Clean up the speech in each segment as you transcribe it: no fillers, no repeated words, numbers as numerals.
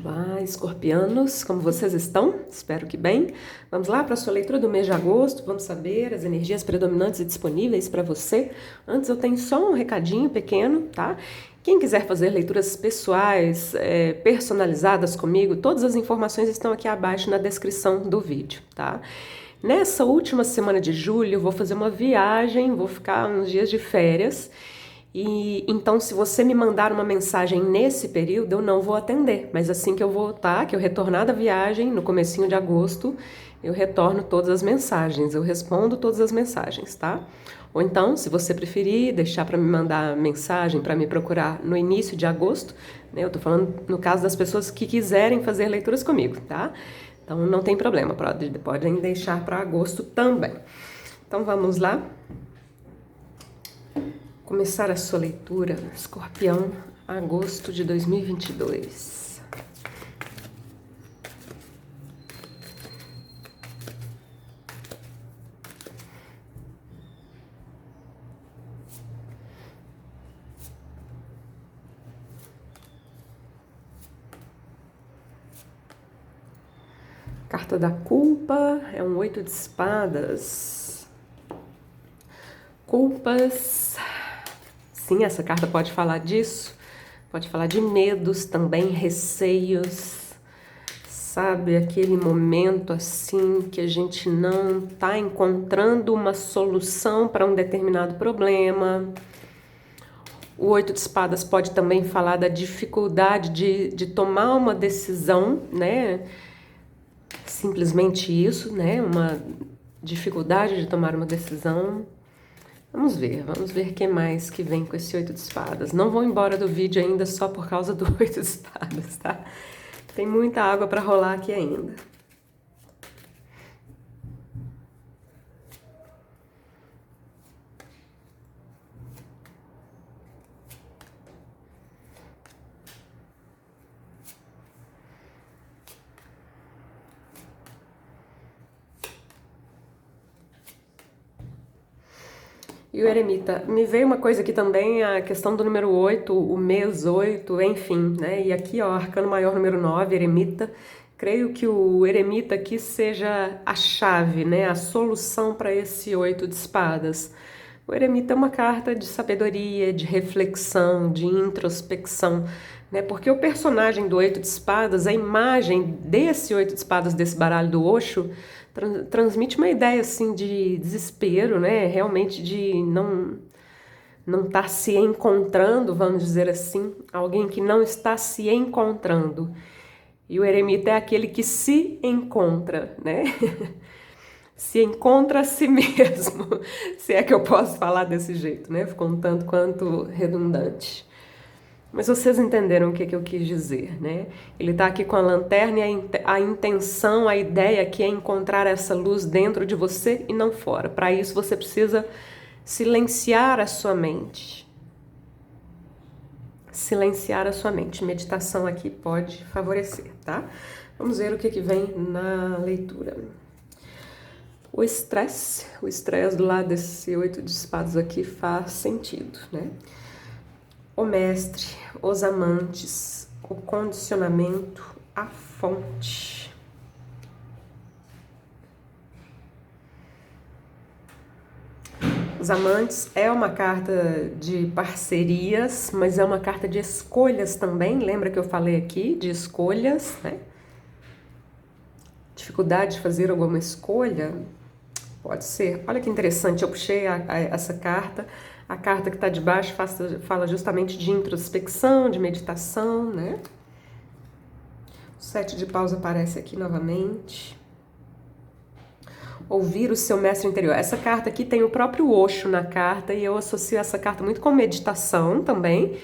Olá, escorpianos, como vocês estão? Espero que bem. Vamos lá para a sua leitura do mês de agosto. Vamos saber as energias predominantes e disponíveis para você. Antes eu tenho só um recadinho pequeno, tá? Quem quiser fazer leituras pessoais, personalizadas comigo, todas as informações estão aqui abaixo na descrição do vídeo, tá? Nessa última semana de julho, eu vou fazer uma viagem, vou ficar uns dias de férias. E então, se você me mandar uma mensagem nesse período, eu não vou atender. Mas assim que eu voltar, que eu retornar da viagem, no comecinho de agosto, eu retorno todas as mensagens, eu respondo todas as mensagens, tá? Ou então, se você preferir, deixar para me mandar mensagem, para me procurar no início de agosto, né? Eu tô falando no caso das pessoas que quiserem fazer leituras comigo, tá? Então não tem problema, podem deixar para agosto também. Então vamos lá. Começar a sua leitura, Escorpião, agosto de 2022. Carta da culpa é um 8 de espadas. Culpas. Sim, essa carta pode falar disso. Pode falar de medos também, receios. Sabe, aquele momento assim que a gente não está encontrando uma solução para um determinado problema. O 8 de espadas pode também falar da dificuldade de tomar uma decisão, né? Simplesmente isso, né? Uma dificuldade de tomar uma decisão. Vamos ver o que mais que vem com esse 8 de espadas. Não vou embora do vídeo ainda só por causa do 8 de espadas, tá? Tem muita água para rolar aqui ainda. E o eremita, me veio uma coisa aqui também, a questão do número 8, o mês 8, enfim, né? E aqui, ó, arcano maior número 9, eremita. Creio que o eremita aqui seja a chave, né? A solução para esse 8 de espadas. O eremita é uma carta de sabedoria, de reflexão, de introspecção, né? Porque o personagem do 8 de espadas, a imagem desse 8 de espadas, desse baralho do Osho, transmite uma ideia assim de desespero, né? Realmente de não estar se encontrando, vamos dizer assim, alguém que não está se encontrando. E o eremita é aquele que se encontra, né? Se encontra a si mesmo, se é que eu posso falar desse jeito, né? Ficou um tanto quanto redundante. Mas vocês entenderam o que eu quis dizer, né? Ele está aqui com a lanterna e a intenção, a ideia aqui é encontrar essa luz dentro de você e não fora. Para isso você precisa silenciar a sua mente. Silenciar a sua mente. Meditação aqui pode favorecer, tá? Vamos ver o que vem na leitura. O estresse do lado desse 8 de espadas aqui faz sentido, né? O mestre, os amantes, o condicionamento, a fonte. Os amantes é uma carta de parcerias, mas é uma carta de escolhas também. Lembra que eu falei aqui de escolhas, né? Dificuldade de fazer alguma escolha? Pode ser. Olha que interessante, eu puxei essa carta. A carta que está de baixo fala justamente de introspecção, de meditação, né? O 7 de paus aparece aqui novamente. Ouvir o seu mestre interior. Essa carta aqui tem o próprio Osho na carta e eu associo essa carta muito com meditação também.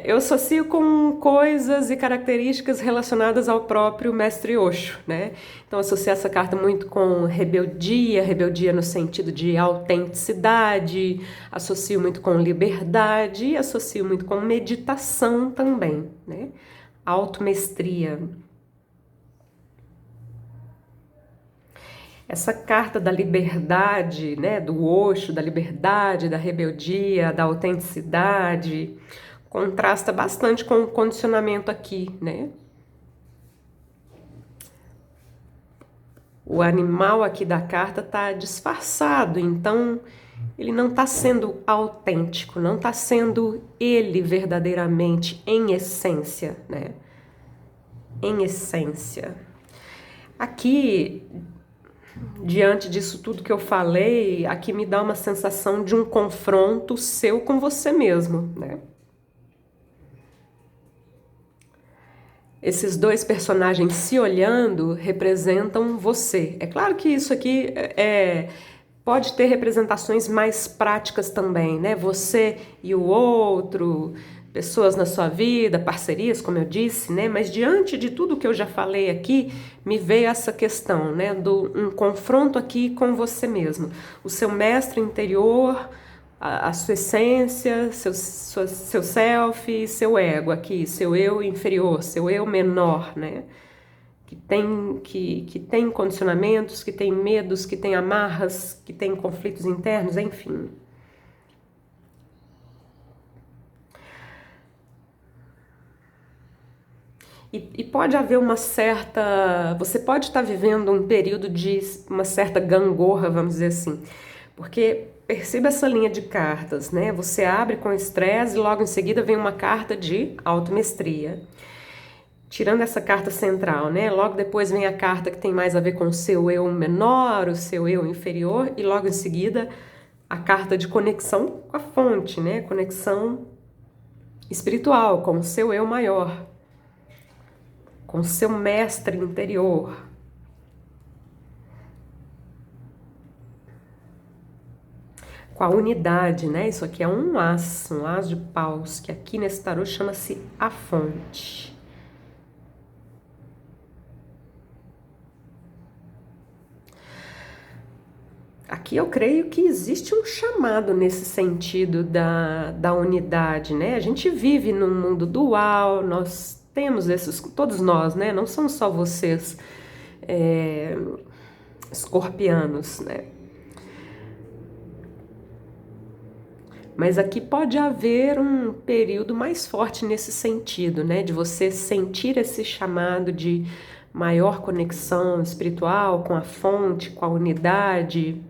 Eu associo com coisas e características relacionadas ao próprio mestre Osho, né? Então, associo essa carta muito com rebeldia no sentido de autenticidade, associo muito com liberdade e associo muito com meditação também, né? Automestria. Essa carta da liberdade, né, do Osho, da liberdade, da rebeldia, da autenticidade, contrasta bastante com o condicionamento aqui, né? O animal aqui da carta está disfarçado, então ele não está sendo autêntico, não está sendo ele verdadeiramente, em essência, né? Em essência. Aqui, diante disso tudo que eu falei, aqui me dá uma sensação de um confronto seu com você mesmo, né? Esses dois personagens se olhando representam você. É claro que isso aqui pode ter representações mais práticas também, né? Você e o outro, pessoas na sua vida, parcerias, como eu disse, né? Mas diante de tudo que eu já falei aqui, me veio essa questão, né? Um confronto aqui com você mesmo. O seu mestre interior, a sua essência, seu self, seu ego aqui, seu eu inferior, seu eu menor, né? Que tem condicionamentos, que tem medos, que tem amarras, que tem conflitos internos, enfim. E pode haver uma certa... Você pode estar vivendo um período de uma certa gangorra, vamos dizer assim. Porque perceba essa linha de cartas, né? Você abre com estresse e logo em seguida vem uma carta de automestria. Tirando essa carta central, né? Logo depois vem a carta que tem mais a ver com o seu eu menor, o seu eu inferior, e logo em seguida a carta de conexão com a fonte, né? Conexão espiritual, com o seu eu maior, com o seu mestre interior. Com a unidade, né? Isso aqui é um as de paus, que aqui nesse tarô chama-se a fonte. Aqui eu creio que existe um chamado nesse sentido da unidade, né? A gente vive num mundo dual, nós temos esses, todos nós, né? Não são só vocês, escorpianos, né? Mas aqui pode haver um período mais forte nesse sentido, né? De você sentir esse chamado de maior conexão espiritual com a fonte, com a unidade.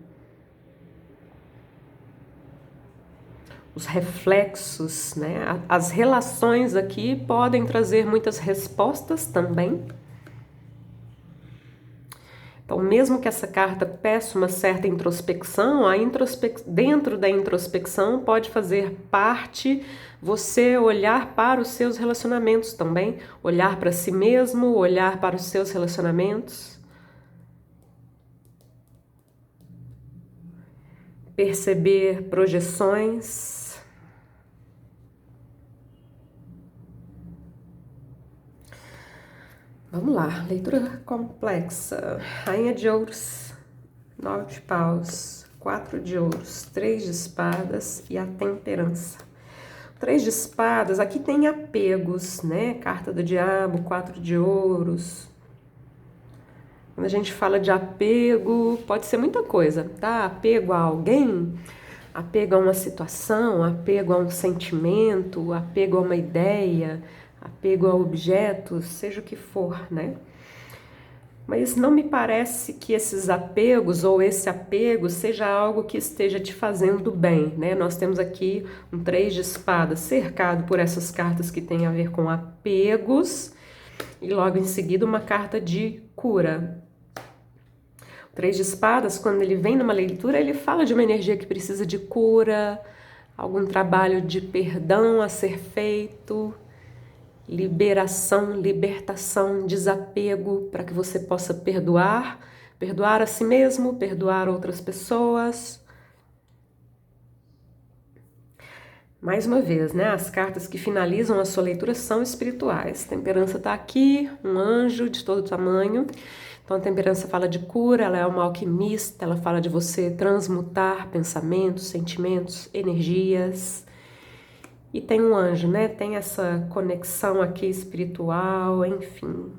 Os reflexos, né? As relações aqui podem trazer muitas respostas também. Então, mesmo que essa carta peça uma certa introspecção, dentro da introspecção pode fazer parte você olhar para os seus relacionamentos também, olhar para si mesmo, olhar para os seus relacionamentos, perceber projeções. Vamos lá, leitura complexa. Rainha de ouros, 9 de paus, 4 de ouros, 3 de espadas e a temperança. 3 de espadas, aqui tem apegos, né? Carta do diabo, 4 de ouros. Quando a gente fala de apego, pode ser muita coisa, tá? Apego a alguém, apego a uma situação, apego a um sentimento, apego a uma ideia, apego a objetos, seja o que for, né? Mas não me parece que esses apegos ou esse apego seja algo que esteja te fazendo bem, né? Nós temos aqui um 3 de espadas cercado por essas cartas que têm a ver com apegos e logo em seguida uma carta de cura. O 3 de espadas, quando ele vem numa leitura, ele fala de uma energia que precisa de cura, algum trabalho de perdão a ser feito, liberação, libertação, desapego, para que você possa perdoar a si mesmo, perdoar outras pessoas. Mais uma vez, né? As cartas que finalizam a sua leitura são espirituais. Temperança está aqui, um anjo de todo tamanho. Então a temperança fala de cura, ela é uma alquimista, ela fala de você transmutar pensamentos, sentimentos, energias. E tem um anjo, né? Tem essa conexão aqui espiritual, enfim.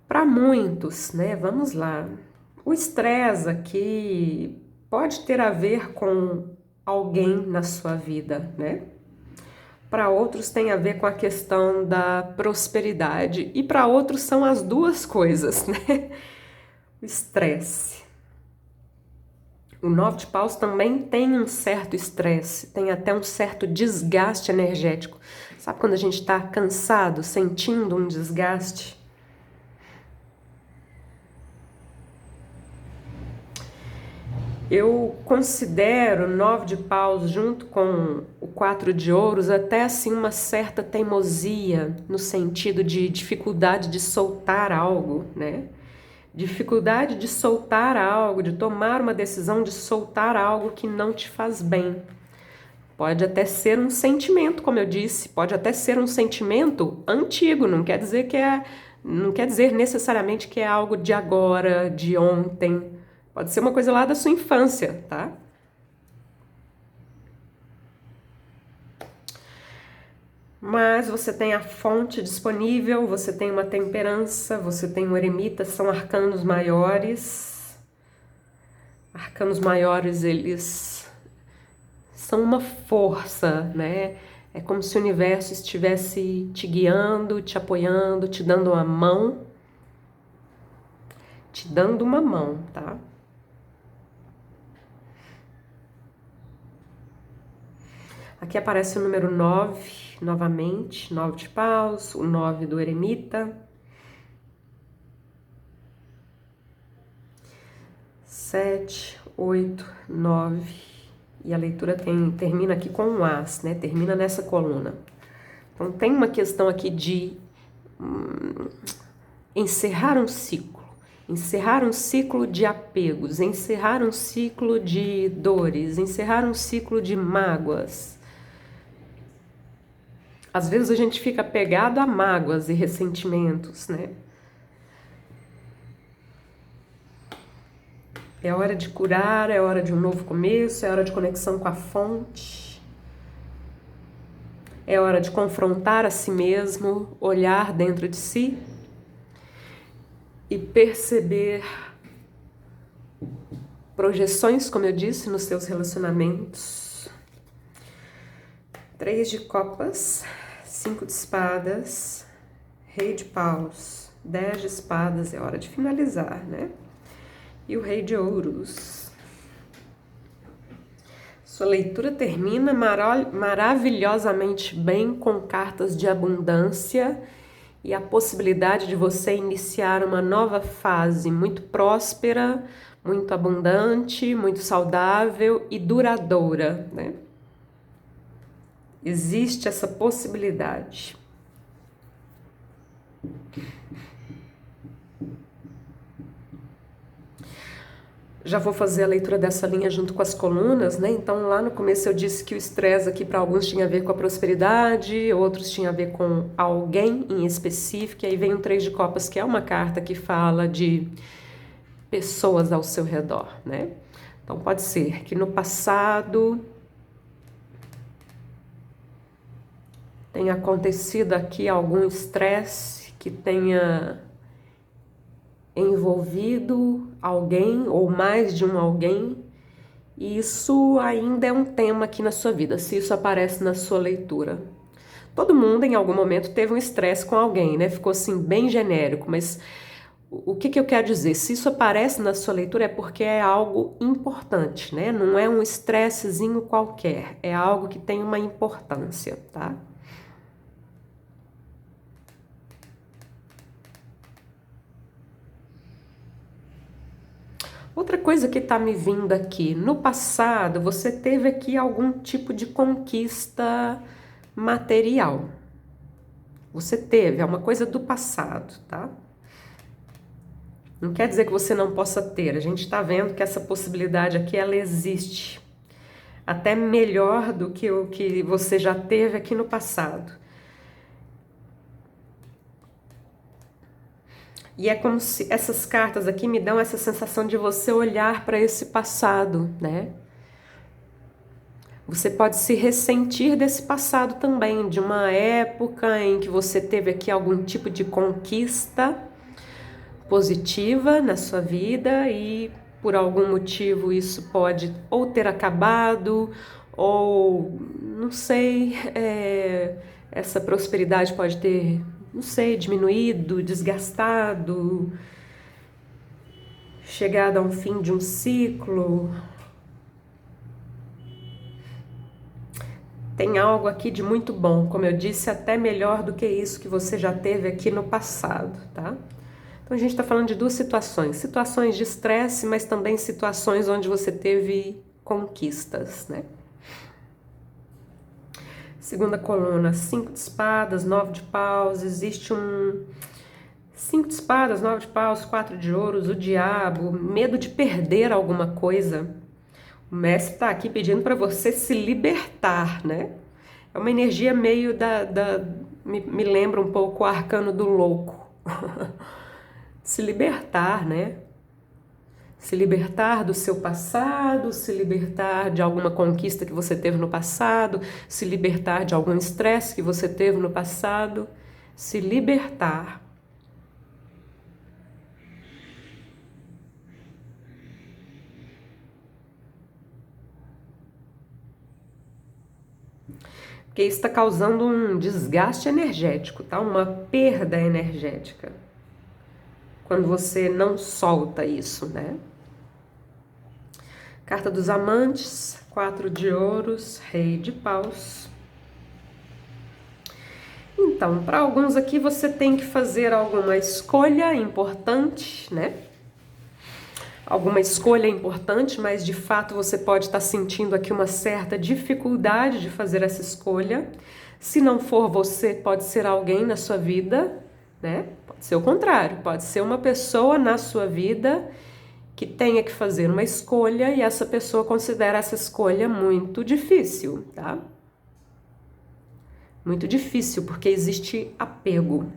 Para muitos, né? Vamos lá. O estresse aqui pode ter a ver com alguém na sua vida, né? para outros tem a ver com a questão da prosperidade, e para outros são as duas coisas, né? O estresse. O 9 de paus também tem um certo estresse, tem até um certo desgaste energético. Sabe quando a gente está cansado, sentindo um desgaste? Eu considero o 9 de paus junto com o 4 de ouros até assim uma certa teimosia, no sentido de dificuldade de soltar algo, né? Dificuldade de soltar algo, de tomar uma decisão de soltar algo que não te faz bem. Pode até ser um sentimento, como eu disse, pode até ser um sentimento antigo, não quer dizer não quer dizer necessariamente que é algo de agora, de ontem. Pode ser uma coisa lá da sua infância, tá? Mas você tem a fonte disponível, você tem uma temperança, você tem um eremita, são arcanos maiores. Arcanos maiores, eles são uma força, né? É como se o universo estivesse te guiando, te apoiando, te dando uma mão. Te dando uma mão, tá? Aqui aparece o número 9, novamente, 9 de paus, o 9 do eremita. 7, 8, 9. E a leitura termina aqui com um as, né? Termina nessa coluna. Então tem uma questão aqui de encerrar um ciclo. Encerrar um ciclo de apegos, encerrar um ciclo de dores, encerrar um ciclo de mágoas. Às vezes a gente fica apegado a mágoas e ressentimentos, né? É hora de curar, é hora de um novo começo, é hora de conexão com a fonte. É hora de confrontar a si mesmo, olhar dentro de si e perceber projeções, como eu disse, nos seus relacionamentos. 3 de copas, 5 de espadas, rei de paus, 10 de espadas, é hora de finalizar, né? E o rei de ouros. Sua leitura termina maravilhosamente bem com cartas de abundância e a possibilidade de você iniciar uma nova fase muito próspera, muito abundante, muito saudável e duradoura, né? Existe essa possibilidade. Já vou fazer a leitura dessa linha junto com as colunas, né? Então, lá no começo eu disse que o estresse aqui para alguns tinha a ver com a prosperidade, outros tinha a ver com alguém em específico. E aí vem o 3 de copas, que é uma carta que fala de pessoas ao seu redor, né? Então, pode ser que no passado tenha acontecido aqui algum estresse que tenha envolvido alguém ou mais de um alguém, e isso ainda é um tema aqui na sua vida, se isso aparece na sua leitura. Todo mundo em algum momento teve um estresse com alguém, né? Ficou assim bem genérico, mas o que eu quero dizer? Se isso aparece na sua leitura é porque é algo importante, né? Não é um estressezinho qualquer, é algo que tem uma importância, tá? Outra coisa que está me vindo aqui, no passado você teve aqui algum tipo de conquista material. Você teve, é uma coisa do passado, tá? Não quer dizer que você não possa ter, a gente está vendo que essa possibilidade aqui, ela existe. Até melhor do que o que você já teve aqui no passado. E é como se essas cartas aqui me dão essa sensação de você olhar para esse passado, né? Você pode se ressentir desse passado também, de uma época em que você teve aqui algum tipo de conquista positiva na sua vida e por algum motivo isso pode ou ter acabado ou não sei, essa prosperidade pode ter, não sei, diminuído, desgastado, chegado a um fim de um ciclo. Tem algo aqui de muito bom, como eu disse, até melhor do que isso que você já teve aqui no passado, tá? Então a gente está falando de duas situações, situações de estresse, mas também situações onde você teve conquistas, né? Segunda coluna, 5 de espadas, 9 de paus, existe um 5 de espadas, 9 de paus, 4 de ouros, o diabo, medo de perder alguma coisa. O mestre está aqui pedindo para você se libertar, né? É uma energia meio me lembra um pouco o arcano do louco. Se libertar, né? Se libertar do seu passado, se libertar de alguma conquista que você teve no passado, se libertar de algum estresse que você teve no passado, se libertar. Porque isso está causando um desgaste energético, tá? Uma perda energética. Quando você não solta isso, né? Carta dos amantes, 4 de ouros, rei de paus. Então, para alguns aqui você tem que fazer alguma escolha importante, né? Alguma escolha importante, mas de fato você pode estar sentindo aqui uma certa dificuldade de fazer essa escolha. Se não for você, pode ser alguém na sua vida, né? Pode ser o contrário, pode ser uma pessoa na sua vida que tenha que fazer uma escolha e essa pessoa considera essa escolha muito difícil, tá? Muito difícil, porque existe apego.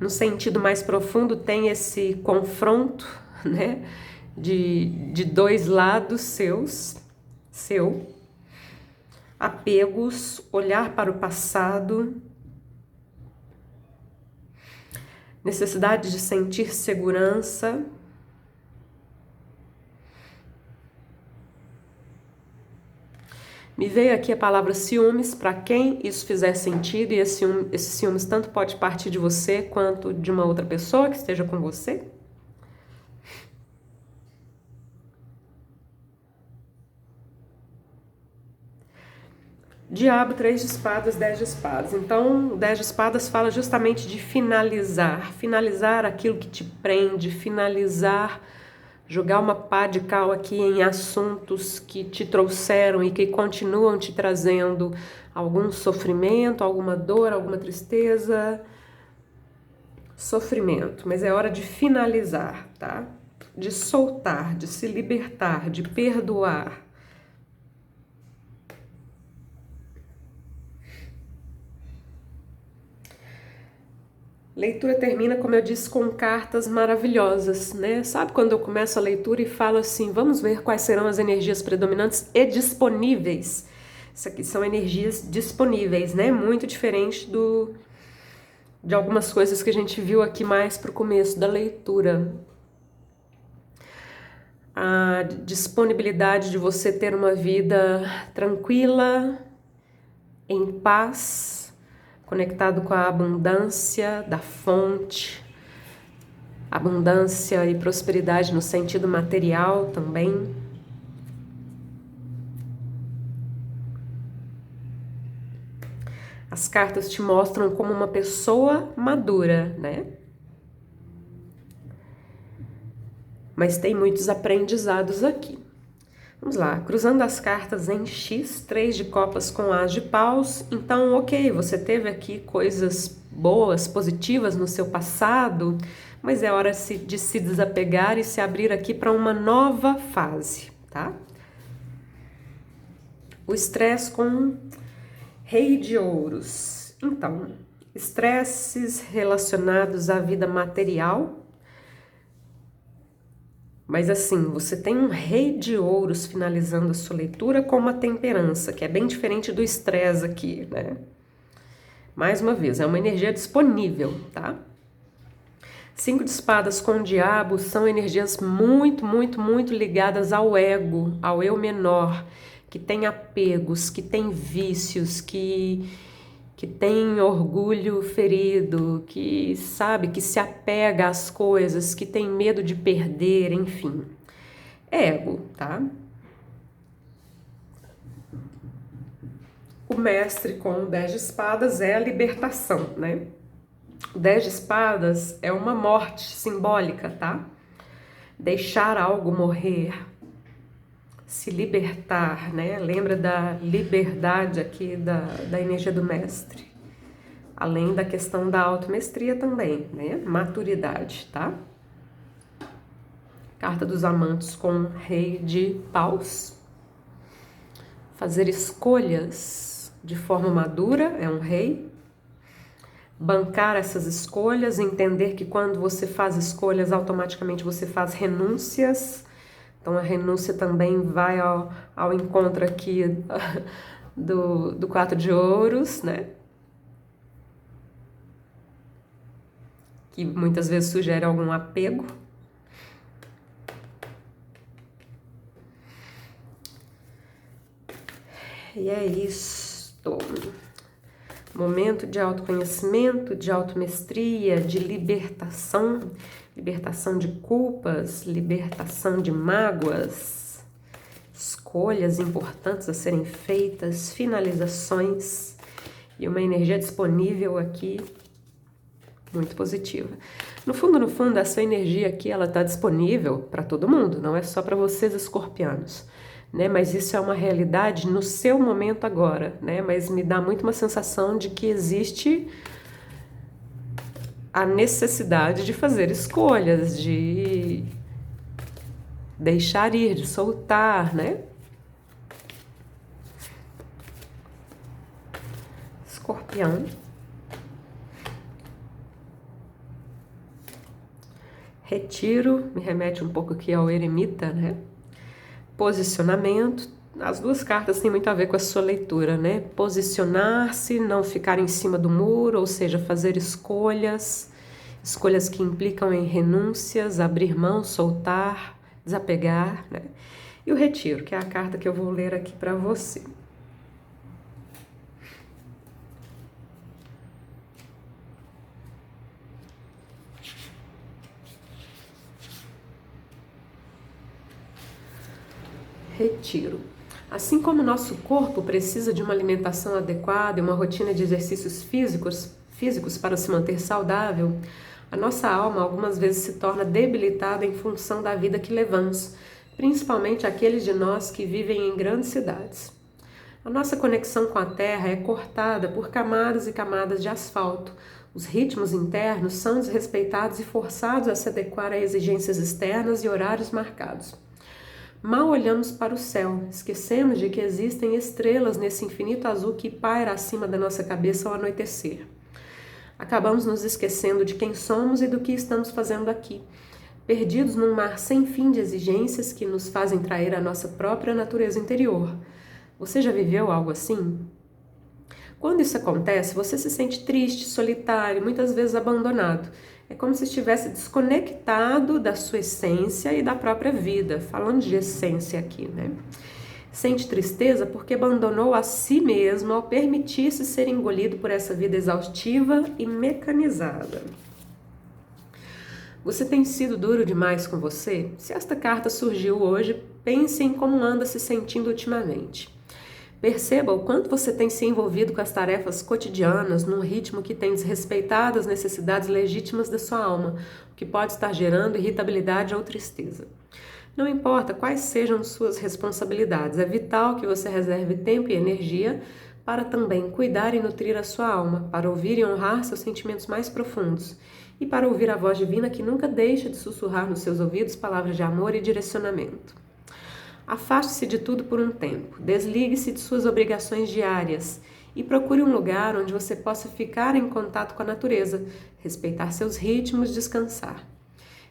No sentido mais profundo, tem esse confronto, né? De dois lados seu, apegos, olhar para o passado, necessidade de sentir segurança. Me veio aqui a palavra ciúmes, para quem isso fizer sentido, e esse ciúmes tanto pode partir de você quanto de uma outra pessoa que esteja com você. Diabo, 3 de espadas, 10 de espadas. Então, 10 de espadas fala justamente de finalizar. Finalizar aquilo que te prende, finalizar, jogar uma pá de cal aqui em assuntos que te trouxeram e que continuam te trazendo algum sofrimento, alguma dor, alguma tristeza. Sofrimento, mas é hora de finalizar, tá? De soltar, de se libertar, de perdoar. Leitura termina, como eu disse, com cartas maravilhosas, né? Sabe quando eu começo a leitura e falo assim, vamos ver quais serão as energias predominantes e disponíveis. Isso aqui são energias disponíveis, né? Muito diferente de algumas coisas que a gente viu aqui mais para o começo da leitura. A disponibilidade de você ter uma vida tranquila, em paz, conectado com a abundância da fonte, abundância e prosperidade no sentido material também. As cartas te mostram como uma pessoa madura, né? Mas tem muitos aprendizados aqui. Vamos lá, cruzando as cartas em X, 3 de copas com As de paus. Então, ok, você teve aqui coisas boas, positivas no seu passado, mas é hora de se desapegar e se abrir aqui para uma nova fase, tá? O estresse com Rei de ouros. Então, estresses relacionados à vida material. Mas assim, você tem um rei de ouros finalizando a sua leitura com uma temperança, que é bem diferente do estresse aqui, né? Mais uma vez, é uma energia disponível, tá? Cinco de espadas com o diabo são energias muito, muito, muito ligadas ao ego, ao eu menor, que tem apegos, que tem vícios, que tem orgulho ferido, que sabe, que se apega às coisas, que tem medo de perder, enfim. Ego, tá? O mestre com o 10 de espadas é a libertação, né? O 10 de espadas é uma morte simbólica, tá? Deixar algo morrer, se libertar, né? Lembra da liberdade aqui da energia do mestre. Além da questão da automestria também, né? Maturidade, tá? Carta dos amantes com rei de paus. Fazer escolhas de forma madura é um rei. Bancar essas escolhas, entender que quando você faz escolhas, automaticamente você faz renúncias. Então a renúncia também vai ao encontro aqui do 4 de ouros, né? Que muitas vezes sugere algum apego. E é isto. Momento de autoconhecimento, de automestria, de libertação, libertação de culpas, libertação de mágoas, escolhas importantes a serem feitas, finalizações e uma energia disponível aqui muito positiva. No fundo, essa energia aqui, ela está disponível para todo mundo, não é só para vocês escorpianos. Né? Mas isso é uma realidade no seu momento agora, né? Mas me dá muito uma sensação de que existe a necessidade de fazer escolhas, de deixar ir, de soltar, né? Escorpião. Retiro, me remete um pouco aqui ao eremita, né? Posicionamento, as duas cartas têm muito a ver com a sua leitura, né? Posicionar-se, não ficar em cima do muro, ou seja, fazer escolhas, escolhas que implicam em renúncias, abrir mão, soltar, desapegar, né? E o retiro, que é a carta que eu vou ler aqui para você. Retiro. Assim como o nosso corpo precisa de uma alimentação adequada e uma rotina de exercícios físicos para se manter saudável, a nossa alma algumas vezes se torna debilitada em função da vida que levamos, principalmente aqueles de nós que vivem em grandes cidades. A nossa conexão com a Terra é cortada por camadas e camadas de asfalto. Os ritmos internos são desrespeitados e forçados a se adequar a exigências externas e horários marcados. Mal olhamos para o céu, esquecemos de que existem estrelas nesse infinito azul que paira acima da nossa cabeça ao anoitecer. Acabamos nos esquecendo de quem somos e do que estamos fazendo aqui, perdidos num mar sem fim de exigências que nos fazem trair a nossa própria natureza interior. Você já viveu algo assim? Quando isso acontece, você se sente triste, solitário, muitas vezes abandonado. É como se estivesse desconectado da sua essência e da própria vida, falando de essência aqui, né? Sente tristeza porque abandonou a si mesmo ao permitir-se ser engolido por essa vida exaustiva e mecanizada. Você tem sido duro demais com você? Se esta carta surgiu hoje, pense em como anda se sentindo ultimamente. Perceba o quanto você tem se envolvido com as tarefas cotidianas num ritmo que tem desrespeitado as necessidades legítimas da sua alma, o que pode estar gerando irritabilidade ou tristeza. Não importa quais sejam suas responsabilidades, é vital que você reserve tempo e energia para também cuidar e nutrir a sua alma, para ouvir e honrar seus sentimentos mais profundos e para ouvir a voz divina que nunca deixa de sussurrar nos seus ouvidos palavras de amor e direcionamento. Afaste-se de tudo por um tempo, desligue-se de suas obrigações diárias e procure um lugar onde você possa ficar em contato com a natureza, respeitar seus ritmos, descansar.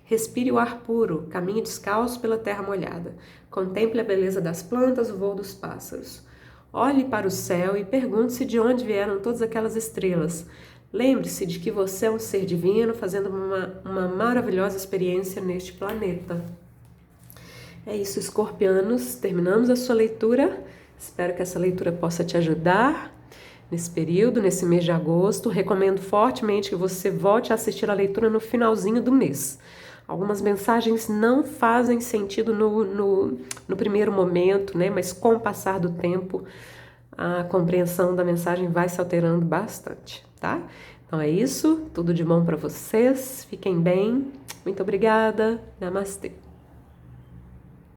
Respire o ar puro, caminhe descalço pela terra molhada, contemple a beleza das plantas, o voo dos pássaros. Olhe para o céu e pergunte-se de onde vieram todas aquelas estrelas. Lembre-se de que você é um ser divino fazendo uma maravilhosa experiência neste planeta. É isso, escorpianos, terminamos a sua leitura. Espero que essa leitura possa te ajudar nesse período, nesse mês de agosto. Recomendo fortemente que você volte a assistir a leitura no finalzinho do mês. Algumas mensagens não fazem sentido no primeiro momento, né? Mas com o passar do tempo, a compreensão da mensagem vai se alterando bastante, tá? Então é isso, tudo de bom para vocês, fiquem bem, muito obrigada, namastê.